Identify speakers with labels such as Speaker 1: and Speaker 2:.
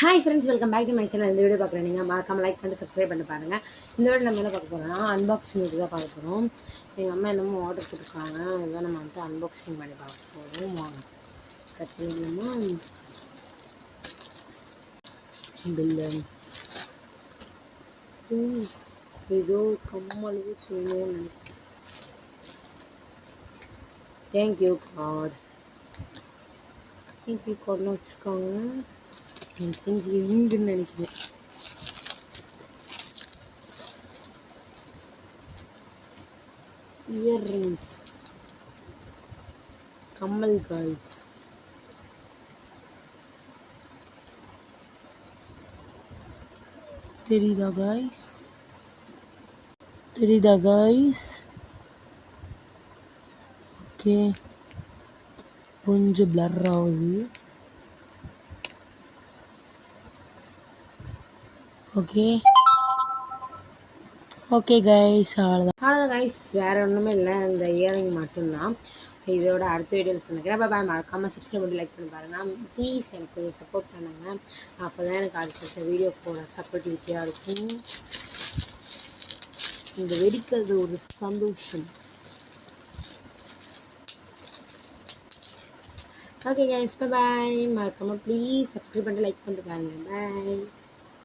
Speaker 1: Hi friends, welcome back to my channel. இந்த வீடியோ பார்க்குறேன் நீங்கள் மறக்காம லைக் பண்ணிட்டு சப்ஸ்கிரைப் பண்ணி பாருங்கள். இந்த வீடியோ நம்ம என்ன பார்க்க போகிறோம்னா அன்பாக்சிங் இது தான் பார்க்க போகிறோம். எங்கள் அம்மா என்னமோ ஆர்டர் கொடுத்துருக்காங்க. இதுதான் நம்ம வந்து அன்பாக்சிங் பண்ணி பார்க்க போகிறோம். வாங்க கட்டினோம்னா பில்லு ஏதோ கம்மல் செய்யணும்னு நினைக்கிறேன். தேங்க்யூ கார்டெலாம் வச்சுருக்காங்க. எனக்கு தெரிஞ்சு இங்குன்னு நினைக்கிறேன். இயர்ரிங்ஸ், கம்மல் காய்ஸ். தெரியுதா காய்ஸ்? ஓகே, கொஞ்சம் பிளர் ஆகுது. ஓகே கைஸ், அவ்வளோதான் கைஸ், வேறு ஒன்றுமே இல்லை. இந்த இயரிங் மட்டும்தான். இதோட அடுத்த வீடியோவில் சொன்னிக்கிறேன். பாய். மறக்காமல் சப்ஸ்கிரைப் பண்ணி லைக் பண்ணி பாருங்கள். ப்ளீஸ் எனக்கு ஒரு சப்போர்ட் பண்ணுங்கள். அப்போ தான் எனக்கு அடுத்த வீடியோ போட சப்போர்ட்டிவிட்டியாக இருக்கும். இந்த வெடிக்கிறது ஒரு சந்தோஷம். ஓகே கைஸ், பாய். மறக்காமல் ப்ளீஸ் சப்ஸ்கிரைப் பண்ணி லைக் பண்ணிட்டு பாருங்கள். பாய்.